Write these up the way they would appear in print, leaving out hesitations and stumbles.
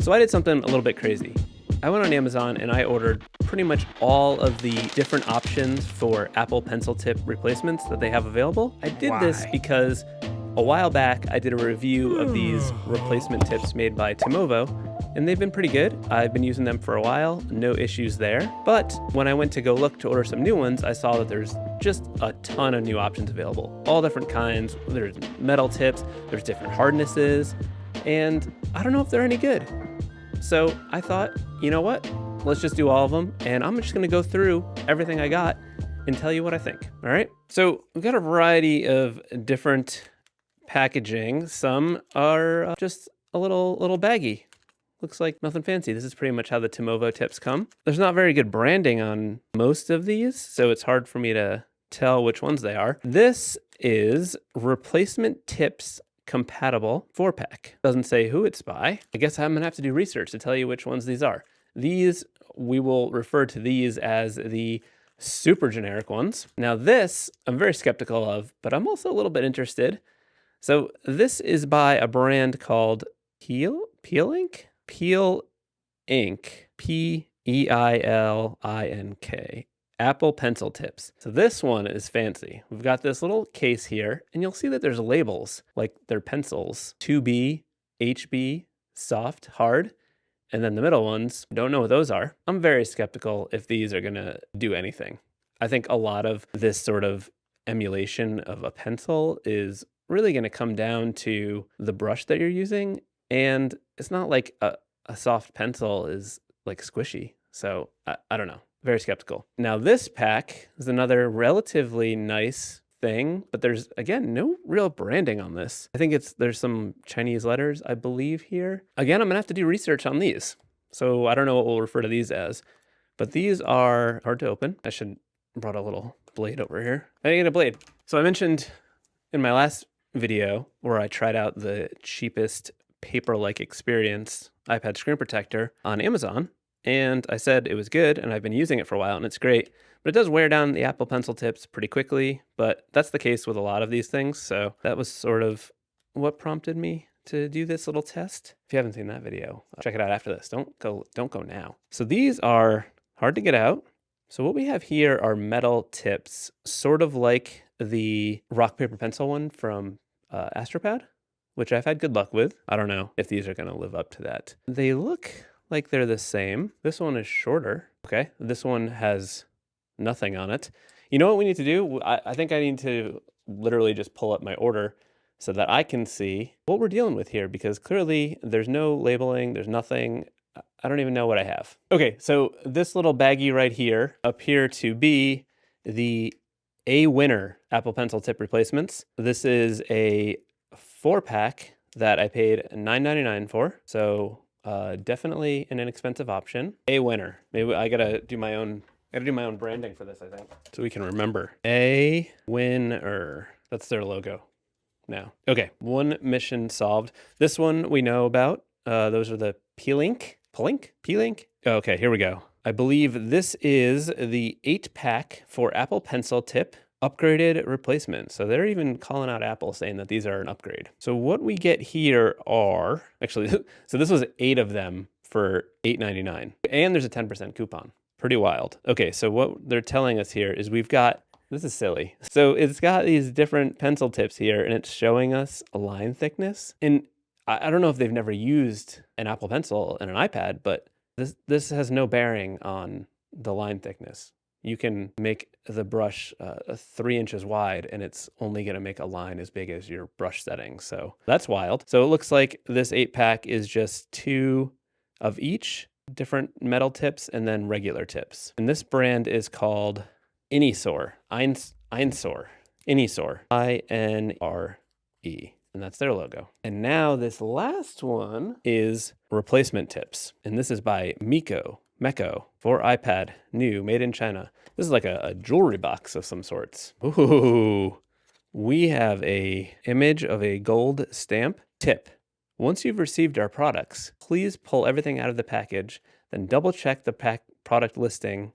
So I did something a little bit crazy. I went on Amazon and I ordered pretty much all of the different options for Apple Pencil tip replacements that they have available. I did this because a while back I did a review of these replacement tips made by Timovo, and they've been pretty good. I've been using them for a while, no issues there. But when I went to go look to order some new ones, I saw that there's just a ton of new options available. All different kinds. There's metal tips, there's different hardnesses, and I don't know if they're any good. So I thought, you know what? Let's just do all of them, and I'm just gonna go through everything I got and tell you what I think, all right? So we've got a variety of different packaging. Some are just a little baggy. Looks like nothing fancy. This is pretty much how the Timovo tips come. There's not very good branding on most of these, so it's hard for me to tell which ones they are. This is replacement tips compatible 4-pack. Doesn't say who it's by. I guess I'm gonna have to do research to tell you which ones these are. These, we will refer to these as the super generic ones. Now this, I'm very skeptical of, but I'm also a little bit interested. So this is by a brand called Peilinc? Peilinc, P-E-I-L-I-N-K, Apple Pencil Tips. So this one is fancy. We've got this little case here, and you'll see that there's labels, like they're pencils, 2B, HB, soft, hard, and then the middle ones, don't know what those are. I'm very skeptical if these are gonna do anything. I think a lot of this sort of emulation of a pencil is really gonna come down to the brush that you're using, and it's not like a soft pencil is like squishy. So I don't know, very skeptical. Now this pack is another relatively nice thing, but there's, again, no real branding on this. I think there's some Chinese letters, I believe, here. Again, I'm gonna have to do research on these. So I don't know what we'll refer to these as, but these are hard to open. I should have brought a little blade over here. I didn't get a blade. So I mentioned in my last video where I tried out the cheapest paper-like experience iPad screen protector on Amazon, and I said it was good, and I've been using it for a while, and it's great, but it does wear down the Apple Pencil tips pretty quickly, but that's the case with a lot of these things, so that was sort of what prompted me to do this little test. If you haven't seen that video, check it out after this. Don't go now. So these are hard to get out. So what we have here are metal tips, sort of like the rock, paper, pencil one from Astropad, which I've had good luck with. I don't know if these are gonna live up to that. They look like they're the same. This one is shorter, okay? This one has nothing on it. You know what we need to do? I think I need to literally just pull up my order so that I can see what we're dealing with here, because clearly there's no labeling, there's nothing. I don't even know what I have. Okay, so this little baggie right here appear to be the AWinner Apple Pencil tip replacements. This is a 4-pack that I paid $9.99 for. So definitely an inexpensive option. AWinner. Maybe I gotta do my own branding for this, I think, so we can remember. AWinner. That's their logo now. Okay, one mission solved. This one we know about. Those are the Peilinc. Okay, here we go. I believe this is the 8-pack for Apple Pencil tip upgraded replacement. So they're even calling out Apple, saying that these are an upgrade. So what we get here are, actually, so this was 8 of them for $8.99. And there's a 10% coupon. Pretty wild. Okay, so what they're telling us here is we've got, this is silly. So it's got these different pencil tips here, and it's showing us a line thickness. And I don't know if they've never used an Apple Pencil in an iPad, but this has no bearing on the line thickness. You can make the brush 3 inches wide, and it's only gonna make a line as big as your brush setting. So that's wild. So it looks like this 8-pack is just 2 of each, different metal tips and then regular tips. And this brand is called Inesore, Inesore, I-N-R-E. And that's their logo. And now this last one is replacement tips. And this is by Meko for iPad, new, made in China. This is like a jewelry box of some sorts. Ooh, we have a image of a gold stamp tip. Once you've received our products, please pull everything out of the package, then double check the product listing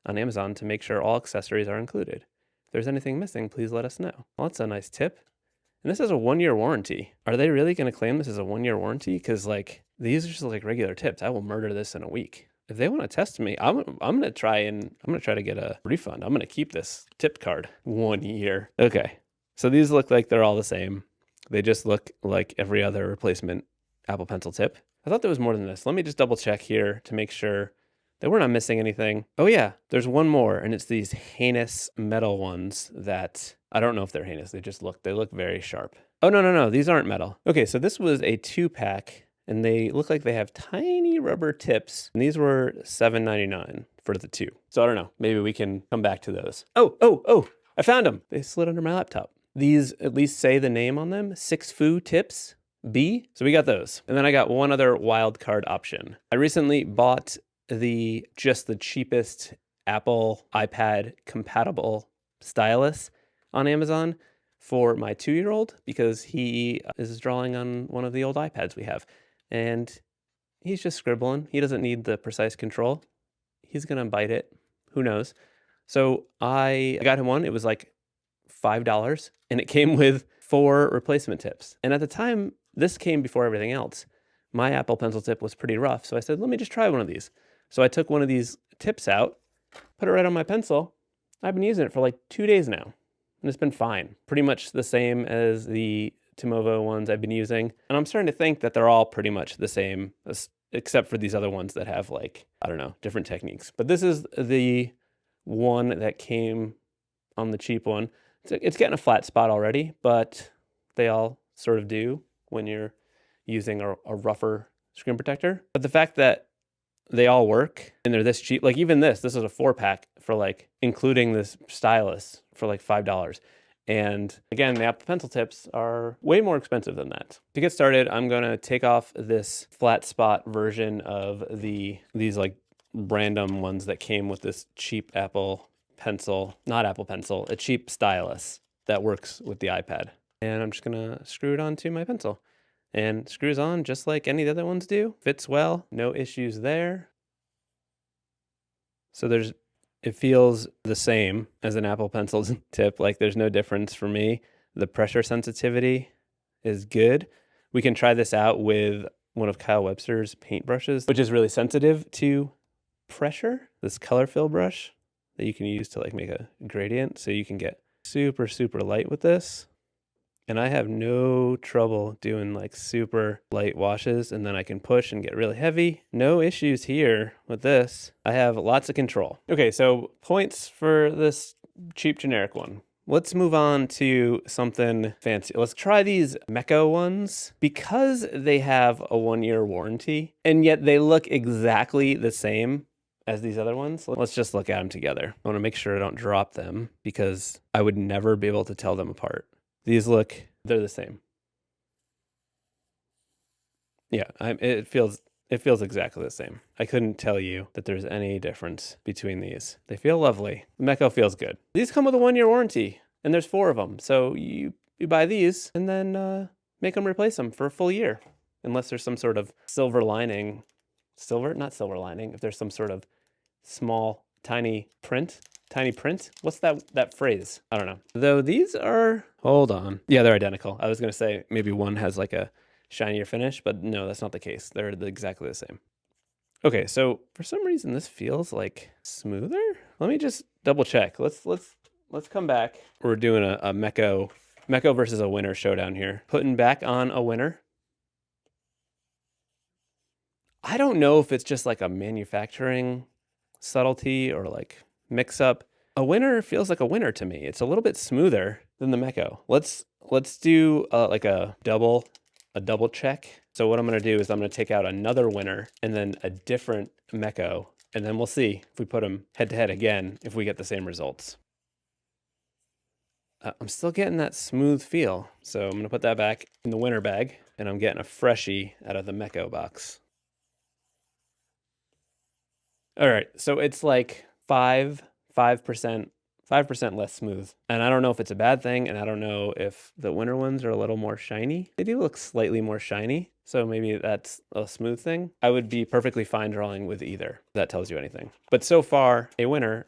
on Amazon to make sure all accessories are included. If there's anything missing, please let us know. Well, that's a nice tip. And this has a 1-year warranty. Are they really going to claim this is a 1-year warranty? Because like these are just like regular tips. I will murder this in a week. If they want to test me, I'm gonna try to get a refund. I'm gonna keep this tip card 1 year. Okay, so these look like they're all the same. They just look like every other replacement Apple Pencil tip. I thought there was more than this. Let me just double check here to make sure that we're not missing anything. Oh yeah, there's one more, and it's these heinous metal ones that I don't know if they're heinous. They look very sharp. Oh no, these aren't metal. Okay, so this was a 2-pack. And they look like they have tiny rubber tips. And these were $7.99 for the 2. So I don't know. Maybe we can come back to those. Oh, I found them. They slid under my laptop. These at least say the name on them. Sixfu tips B. So we got those. And then I got one other wild card option. I recently bought the cheapest Apple iPad compatible stylus on Amazon for my 2-year-old because he is drawing on one of the old iPads we have. And he's just scribbling. He doesn't need the precise control. He's gonna bite it. Who knows? So I got him one. It was like $5, and it came with 4 replacement tips. And at the time, this came before everything else. My Apple Pencil tip was pretty rough, so I said, let me just try one of these. So I took one of these tips out, put it right on my pencil. I've been using it for like 2 days now, and it's been fine. Pretty much the same as the Tomovo ones I've been using. And I'm starting to think that they're all pretty much the same, except for these other ones that have like, I don't know, different techniques. But this is the one that came on the cheap one. It's getting a flat spot already, but they all sort of do when you're using a rougher screen protector. But the fact that they all work and they're this cheap, like even this is a 4-pack for like, including this stylus for like $5. And again, the Apple Pencil tips are way more expensive than that. To get started, I'm gonna take off this flat spot version of these like random ones that came with this cheap Apple Pencil, not Apple Pencil, a cheap stylus that works with the iPad. And I'm just gonna screw it onto my pencil. And screws on just like any of the other ones do. Fits well, no issues there. So it feels the same as an Apple Pencil tip, like there's no difference for me. The pressure sensitivity is good. We can try this out with one of Kyle Webster's paintbrushes, which is really sensitive to pressure. This color fill brush that you can use to like make a gradient, so you can get super, super light with this. And I have no trouble doing like super light washes, and then I can push and get really heavy. No issues here with this. I have lots of control. Okay, so points for this cheap generic one. Let's move on to something fancy. Let's try these Meko ones. Because they have a 1-year warranty, and yet they look exactly the same as these other ones. Let's just look at them together. I want to make sure I don't drop them because I would never be able to tell them apart. These they're the same. Yeah, it feels exactly the same. I couldn't tell you that there's any difference between these. They feel lovely. The Meko feels good. These come with a 1-year warranty, and there's 4 of them. So you buy these and then make them replace them for a full year, unless there's some sort of silver lining. Not silver lining. If there's some sort of small, tiny print. What's that phrase? I don't know. Though these are, hold on. Yeah, they're identical. I was gonna say maybe one has like a shinier finish, but no, that's not the case. They're exactly the same. Okay, so for some reason this feels like smoother. Let me just double check. Let's come back. We're doing a Meko versus AWinner showdown here. Putting back on AWinner. I don't know if it's just like a manufacturing subtlety or like mix up. AWinner feels like a winner to me. It's a little bit smoother than the Meko. Let's do like a double check. So what I'm gonna do is I'm gonna take out another winner and then a different Meko, and then we'll see if we put them head to head again, if we get the same results. I'm still getting that smooth feel. So I'm gonna put that back in the winner bag, and I'm getting a freshie out of the Meko box. All right, so it's like 5% less smooth. And I don't know if it's a bad thing, and I don't know if the winter ones are a little more shiny. They do look slightly more shiny, so maybe that's a smooth thing. I would be perfectly fine drawing with either, if that tells you anything. But so far, AWinner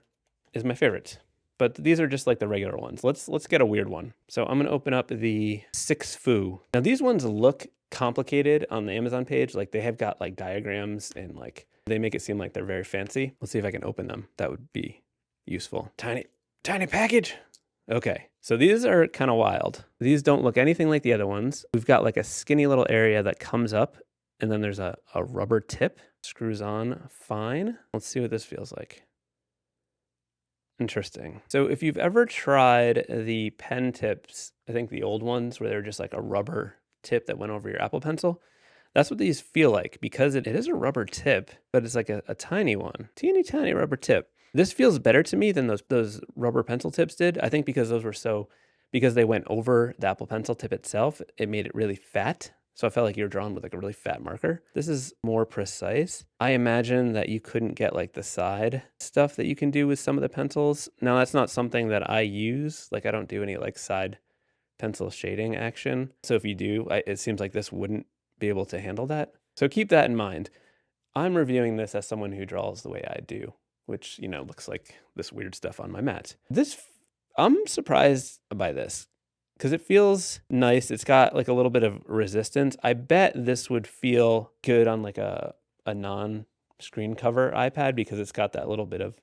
is my favorite. but these are just like the regular ones. Let's get a weird one. So I'm gonna open up the Sixfu. Now these ones look complicated on the Amazon page. Like they have got like diagrams and like they make it seem like they're very fancy. Let's see if I can open them. That would be useful. Tiny package. Okay, so these are kind of wild. These don't look anything like the other ones. We've got like a skinny little area that comes up and then there's a rubber tip. Screws on fine. Let's see what this feels like. Interesting. So if you've ever tried the pen tips, I think the old ones where they're just like a rubber tip that went over your Apple Pencil, that's what these feel like because it is a rubber tip, but it's like a tiny one, teeny rubber tip. This feels better to me than those rubber pencil tips did. I think because because they went over the Apple Pencil tip itself, it made it really fat. So I felt like you were drawing with like a really fat marker. This is more precise. I imagine that you couldn't get like the side stuff that you can do with some of the pencils. Now that's not something that I use. Like I don't do any like side pencil shading action. So if you do, it seems like this wouldn't be able to handle that. So keep that in mind. I'm reviewing this as someone who draws the way I do, which, you know, looks like this weird stuff on my mat. I'm surprised by this because it feels nice. It's got like a little bit of resistance. I bet this would feel good on like a non-screen cover iPad because it's got that little bit of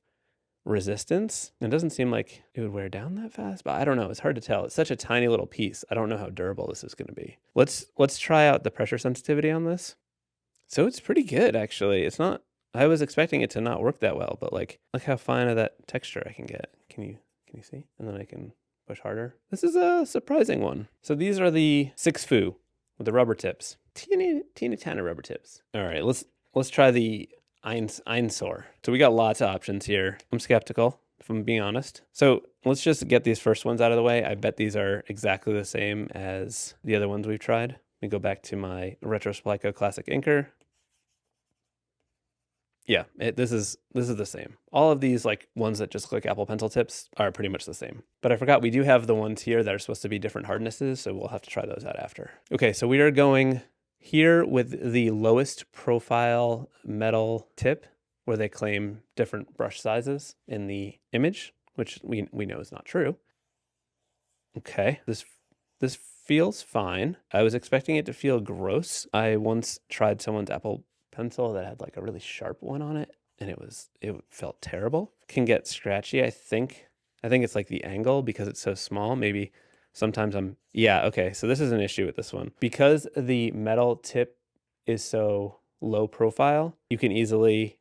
resistance. It doesn't seem like it would wear down that fast, but I don't know. It's hard to tell. It's such a tiny little piece. I don't know how durable this is going to be. Let's try out the pressure sensitivity on this. So it's pretty good, actually. It's not, I was expecting it to not work that well, but like, look how fine of that texture I can get. Can you see? And then I can push harder. This is a surprising one. So these are the Sixfu with the rubber tips. Teeny tiny rubber tips. All right, let's try the Inesore. So we got lots of options here. I'm skeptical, if I'm being honest. So let's just get these first ones out of the way. I bet these are exactly the same as the other ones we've tried. Let me go back to my Retro Splico Classic Inker. Yeah, this is the same. All of these like ones that just look like Apple Pencil tips are pretty much the same. But I forgot we do have the ones here that are supposed to be different hardnesses, so we'll have to try those out after. Okay, so we are going here with the lowest profile metal tip where they claim different brush sizes in the image, which we know is not true. Okay, this feels fine. I was expecting it to feel gross. I once tried someone's Apple Pencil that had like a really sharp one on it and it felt terrible. Can get scratchy. I think it's like the angle because it's so small. Maybe sometimes okay, so this is an issue with this one. Because the metal tip is so low profile, you can easily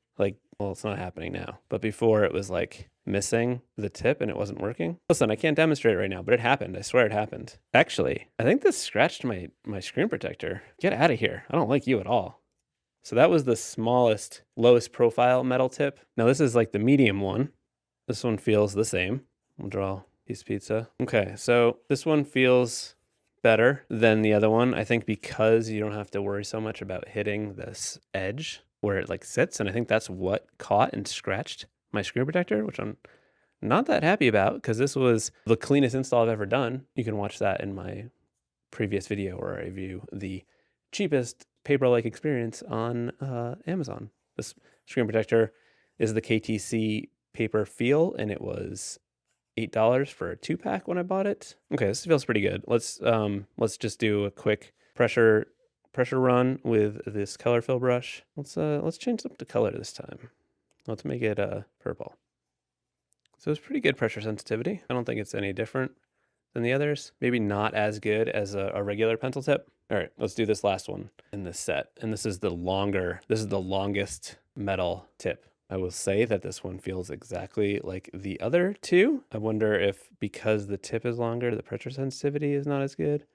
well, it's not happening now, but before it was like missing the tip and it wasn't working. Listen, I can't demonstrate it right now, but it happened. I swear it happened. Actually, I think this scratched my screen protector. Get out of here. I don't like you at all. So that was the smallest, lowest profile metal tip. Now this is like the medium one. This one feels the same. We'll draw a piece of pizza. Okay, so this one feels better than the other one. I think because you don't have to worry so much about hitting this edge where it like sits. And I think that's what caught and scratched my screen protector, which I'm not that happy about because this was the cleanest install I've ever done. You can watch that in my previous video where I review the cheapest paper-like experience on Amazon. This screen protector is the KTC paper feel, and it was $8 for a 2-pack when I bought it. Okay, this feels pretty good. Let's just do a quick pressure run with this color fill brush. Let's change up the color this time. Let's make it purple. So it's pretty good pressure sensitivity. I don't think it's any different than the others. Maybe not as good as a regular pencil tip. All right, let's do this last one in this set. And this is the longest metal tip. I will say that this one feels exactly like the other two. I wonder if because the tip is longer, the pressure sensitivity is not as good.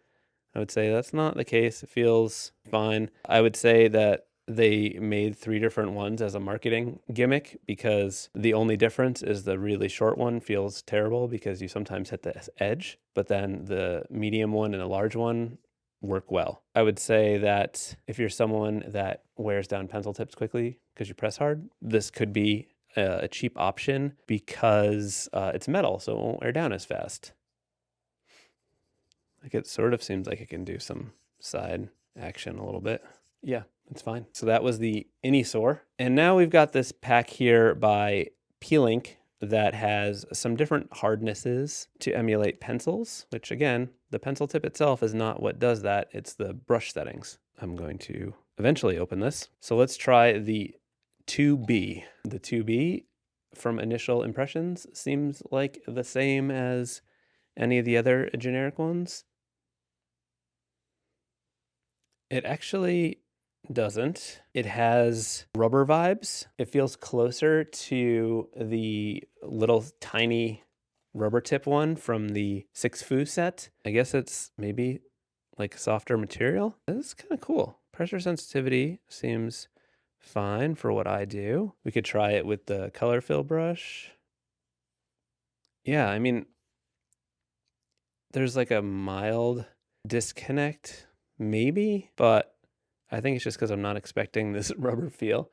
I would say that's not the case. It feels fine. I would say that they made 3 different ones as a marketing gimmick because the only difference is the really short one feels terrible because you sometimes hit the edge, but then the medium one and the large one work well. I would say that if you're someone that wears down pencil tips quickly because you press hard, this could be a cheap option because it's metal, so it won't wear down as fast. Like it sort of seems like it can do some side action a little bit. Yeah, it's fine. So that was the Inesore. And now we've got this pack here by Peilinc, that has some different hardnesses to emulate pencils, which again, the pencil tip itself is not what does that, it's the brush settings. I'm going to eventually open this. So let's try the 2B. The 2B from initial impressions seems like the same as any of the other generic ones. It actually doesn't. It has rubber vibes. It feels closer to the little tiny rubber tip one from the Sixfu set. I guess it's maybe like softer material. This is kind of cool. Pressure sensitivity seems fine for what I do. We could try it with the color fill brush. Yeah, I mean, there's like a mild disconnect maybe, but I think it's just because I'm not expecting this rubber feel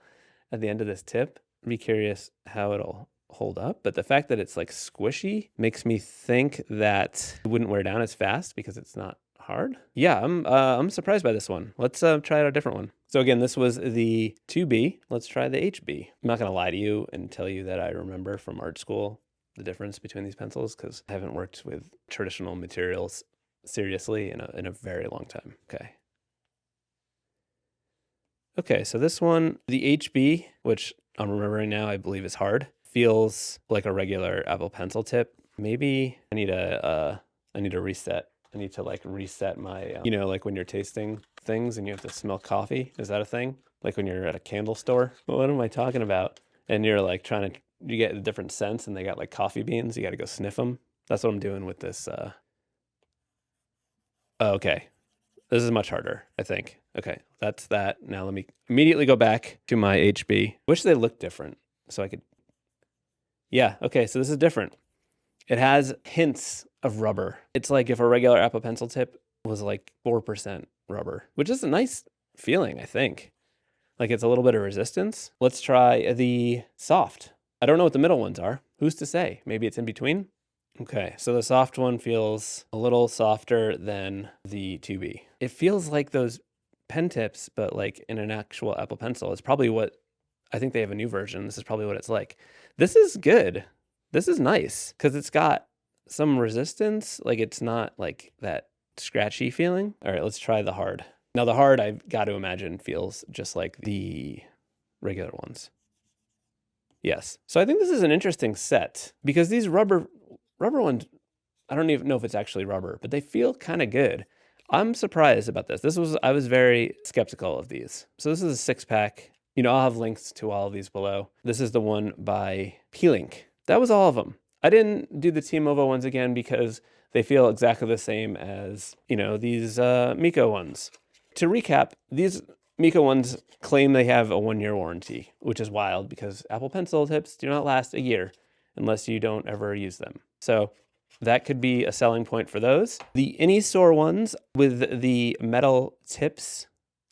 at the end of this tip. I'd be curious how it'll hold up, but the fact that it's like squishy makes me think that it wouldn't wear down as fast because it's not hard. Yeah, I'm surprised by this one. Let's try out a different one. So again, this was the 2B. Let's try the HB. I'm not gonna lie to you and tell you that I remember from art school the difference between these pencils because I haven't worked with traditional materials seriously in a very long time. Okay, so this one, the HB, which I'm remembering now, I believe is hard, feels like a regular Apple Pencil tip. Maybe I need a reset. I need to like reset my, you know, like when you're tasting things and you have to smell coffee. Is that a thing? Like when you're at a candle store? What am I talking about? And you're like you get a different scents and they got like coffee beans. You got to go sniff them. That's what I'm doing with this. Oh, okay. This is much harder, I think. Okay, that's that. Now let me immediately go back to my HB. Wish they looked different so I could. Yeah, okay, so this is different. It has hints of rubber. It's like if a regular Apple Pencil tip was like 4% rubber, which is a nice feeling, I think. Like it's a little bit of resistance. Let's try the soft. I don't know what the middle ones are. Who's to say? Maybe it's in between. Okay, so the soft one feels a little softer than the 2B. It feels like those pen tips, but like in an actual Apple Pencil. It's probably what, I think they have a new version. This is probably what it's like. This is good. This is nice because it's got some resistance. Like it's not like that scratchy feeling. All right, let's try the hard. Now the hard, I've got to imagine feels just like the regular ones. Yes. So I think this is an interesting set because these rubber ones, I don't even know if it's actually rubber, but they feel kind of good. I'm surprised about this. I was very skeptical of these. So this is a 6-pack. You know, I'll have links to all of these below. This is the one by Peilinc. That was all of them. I didn't do the Team Ovo ones again because they feel exactly the same as, you know, these Meko ones. To recap, these Meko ones claim they have a 1-year warranty, which is wild because Apple Pencil tips do not last a year unless you don't ever use them. So that could be a selling point for those. The Inesore ones with the metal tips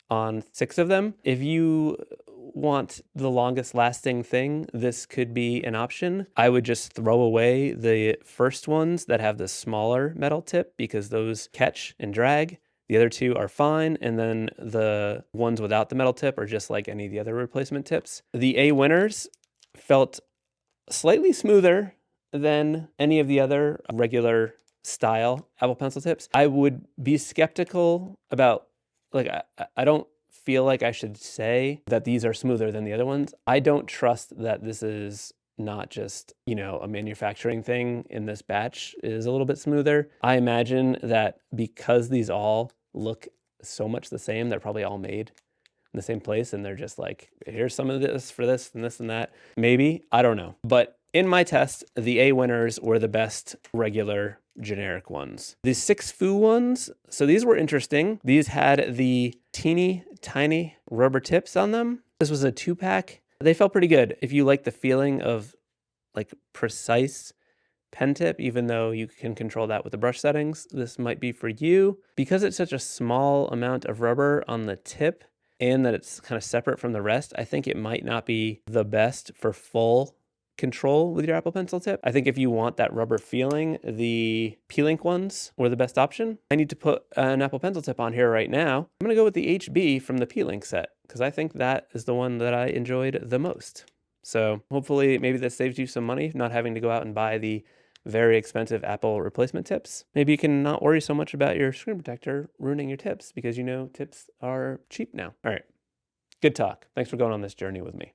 on 6 of them, if you want the longest lasting thing, this could be an option. I would just throw away the first ones that have the smaller metal tip because those catch and drag. The other 2 are fine, and then the ones without the metal tip are just like any of the other replacement tips. The AWinners felt slightly smoother than any of the other regular style Apple Pencil tips. I would be skeptical about, like, I don't feel like I should say that these are smoother than the other ones. I don't trust that this is not just, you know, a manufacturing thing in this batch is a little bit smoother. I imagine that because these all look so much the same, they're probably all made in the same place and they're just like, here's some of this for this and this and that. Maybe, I don't know. But in my test, the AWinners were the best regular generic ones. The Sixfu ones, so these were interesting. These had the teeny tiny rubber tips on them. This was a 2-pack. They felt pretty good. If you like the feeling of like precise pen tip, even though you can control that with the brush settings, this might be for you. Because it's such a small amount of rubber on the tip and that it's kind of separate from the rest, I think it might not be the best for full control with your Apple Pencil tip. I think if you want that rubber feeling, the Peilinc ones were the best option. I need to put an Apple Pencil tip on here right now. I'm gonna go with the HB from the Peilinc set because I think that is the one that I enjoyed the most. So hopefully maybe this saves you some money, not having to go out and buy the very expensive Apple replacement tips. Maybe you can not worry so much about your screen protector ruining your tips because you know tips are cheap now. All right, good talk. Thanks for going on this journey with me.